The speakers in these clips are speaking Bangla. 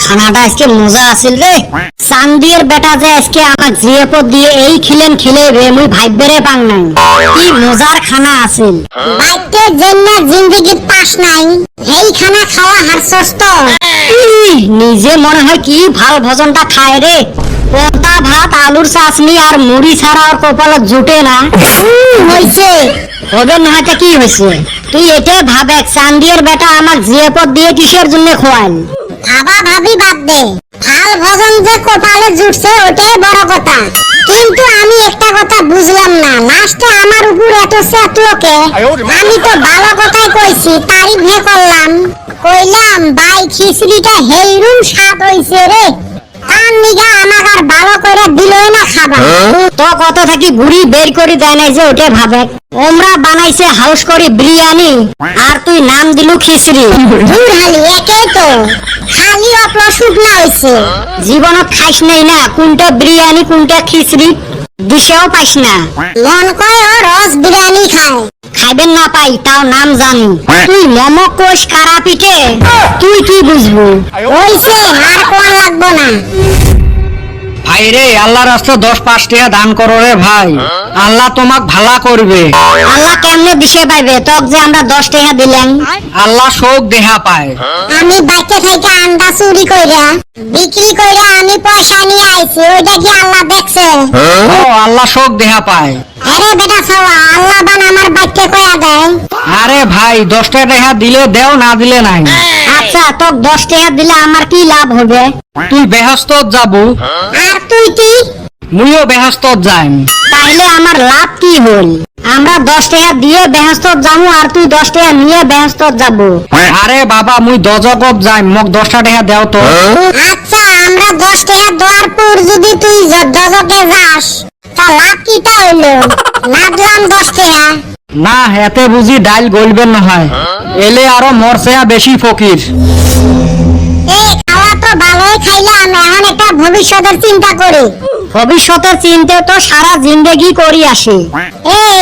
খানাটা আজকে মজা আছিল রে। চান্দির বেটা যে আজকে আমাক জিএপত দিয়ে এই খিলেন খিলে রে মুই ভাইবেরে পাং নাই। কি মজার খানা আছিল। বাইতে জেন্না জিন্দেগিত পাস নাই এই খানা খাওয়া হারছস তো। নিজে মনে হয় কি ভাল ভোজনটা খায় রে। পোতা ভাত আলুর চাটনি আর মুড়ি ছাড়া আর কপালত জুটে না। হইছে হবে নয়টা কি হয়েছে? তুই এটাই ভাবে চান্দির বেটা আমাক জিএপত দিয়ে কিসের জন্য খোয়াল। ভাবা ভাবি বাদ দে, ভাল ভজন যে কপালে জুটছে ওটাই বড় কথা। কিন্তু আমি একটা কথা বুঝলাম না, লাস্টে আমার উপর এত চেতলোকে। আমি তো ভালো কথাই কইছি, তারিফে করলাম, কইলাম ভাই খিচড়িটা হেইরুম স্বাদ হইছে রে। তার নিগা আমাক আর ভালো করে দিলই না খাবার। তো কত থাকি বুড়ি বের করে দেয় নাই যে ওটা ভাবে। ওমরা বানাইছে হাউস করি বিরিয়ানি আর তুই নাম দিলু খিচড়ি। দূর হালি একেই তো, খালি অপ্র শুকনা হইছে। জীবনত খাইস নাই না কোনটা বিরিয়ানি কোনটা খিচড়ি দিশেও পাইস না। মন কয় ও রস বিরিয়ানি খায়। খাইবেন না পাই তাও নাম জানি। তুই মোমো কোষ কারা পিঠে তুই কি বুঝবো। হইছে আর কোন লাগবো না। ভাই রে আল্লাহ রাস্তা 10-5 টাকা দান করো রে ভাই, আল্লাহ তোমাক ভালা করবে। আল্লাহ কেমনে দিশে পাইবে তক যে আমরা 10 টাকা দিলাম। আল্লাহ শোক দেহা পায়। আমি বাইকে থেকে আন্ডা চুরি কইরা বিক্রি কইরা আমি পয়সা নিয়ে আইছি, ওইটা কি আল্লাহ দেখছে? ও আল্লাহ শোক দেহা পায়। আরে বেটা ছাওয়া, আল্লাহ বান আমার বাইকে কয়া দেয়। আরে ভাই 10 টাকা দিলে দেও না দিলে নাই। আচ্ছা তক 10 টাকা দিলে আমার কি লাভ হবে? তুই বেহস্তত যাবো, আর তুই কি? মুইও বেহস্তত যাইম। তাইলে আমার লাভ কি হল? আমরা 10 টাকা দিয়ে বেহস্তত যাবো আর তুই 10 টাকা নিয়ে বেহস্তত যাবো। আরে বাবা মুই দজগত যাইম, মোক 10 টাকা দেও তো। আচ্ছা আমরা 10 টাকা দেওয়ার পর যদি তুই দজকে যাস তা লাভ কিটা হইলো? না দিলাম 10 টাকা। না হেতে বুঝি ডাইল গলবেন নহয়, এলে আরো মরছেয়া বেশি ফকির। এই খাওয়া তো ভালোই খাইলাম, এখন একটা ভবিষ্যতের চিন্তা করি। ভবিষ্যতের চিন্তা তো সারা জিন্দেগি করি আসে।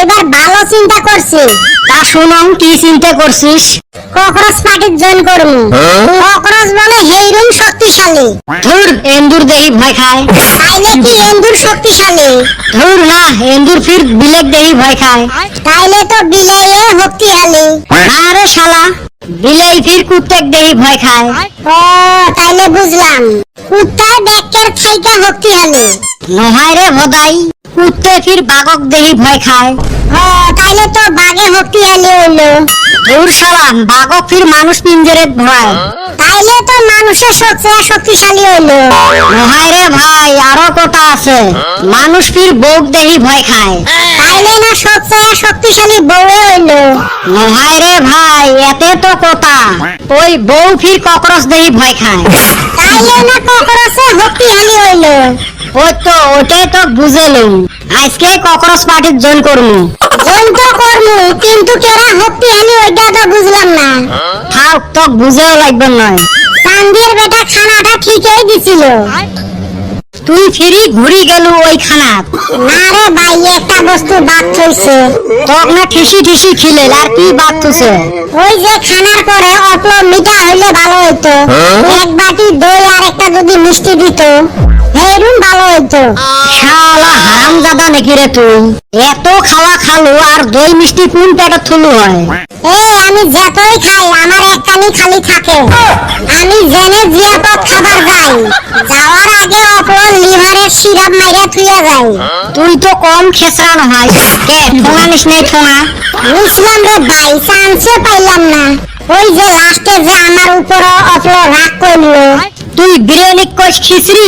এবার ভালো চিন্তা করছি। তা শুনং কি চিন্তা করছিস? ককরোচ পার্টির জয়েন করবো। ককরোচ বলে হেইরুম শক্তিশালী। ধুর এন্দুর দেহি ভয় খায়। তাইলে কি এন্দুর শক্তিশালী? ধুর না এন্দুর ফির বিলেক দেহি ভয় খায়। তাইলে তো বিলেয়ে শক্তিশালী। না রে শালা বিলেই ফির কুত্তেক দেহি ভয় খায়। ও তাইলে বুঝলাম, কুত্তার ব্যাকের থাইকা শক্তিশালী। নহায় রে ভদাই কুত্তে ফির বাঘক দেহি ভয় খায়। ও তাইলে তো বাঘে শক্তিশালী হইলো। ধুর শালা বাঘক ফির মানুষ পিঞ্জরে ভয়। তাইলে তো মানুষের শক্তিশালী হইলো। নহায় রে ভাই আরো কথা আছে, মানুষ ফির বউক দেহি ভয় খায়। তাইলে না সবচেয়ে শক্তিশালী বউয়ে হইলো। নহায় রে ভাই এতে তো কথা, ওই বউ ফির ককরোচ দেহি ভয় খায়। তাইলে না ককরোচে শক্তিশালী হইলো। ওই তো ওটাই তো বুঝেলুম, আজকে ককরোচ পার্টির জয়েন করবো। জয়েন তো করবো, কিন্তু কেরা শক্তিশালী ওইটা তো বুঝলাম না। থাক তো বুঝেও লাগবে নয়। চান্দির বেটা খানাটা ঠিকই দিছিল। তুই ফিরি ঘুরি গেলু ওই খানাত। না রে ভাই একটা বস্তু বাদ থইছে। তক না ঠিসি ঠিসি খিলে আর কি বাদ তুছে। ওই যে খানার পরে অল্প মিঠা হইলে ভালো হইতো। এক বাটি দই আর একটা যদি মিষ্টি দিত হেরুম ভালো হইতো। শালা হারামজাদা নাকি রে তুই? এত খাওয়া খালু আর দই মিষ্টি কোন পেটে থুলু হয়? আমি যতই খাই আমার একখানি খালি থাকে। আমি জেনে জিয়াপত খাবার যাই, যাওয়ার আগে অপর লিভারের সিরাপ মাইরা থুইয়া যাই। তুই তো কম খেসরা নহয়। কে ঠোঙা নিস নাই ঠোঙা? বুঝলাম রে ভাই, চান্সে পাইলাম না। ওই যে লাস্টে যে আমার উপর অপর রাগ করলো। তুই বিরিয়ানি কইস খিচড়ি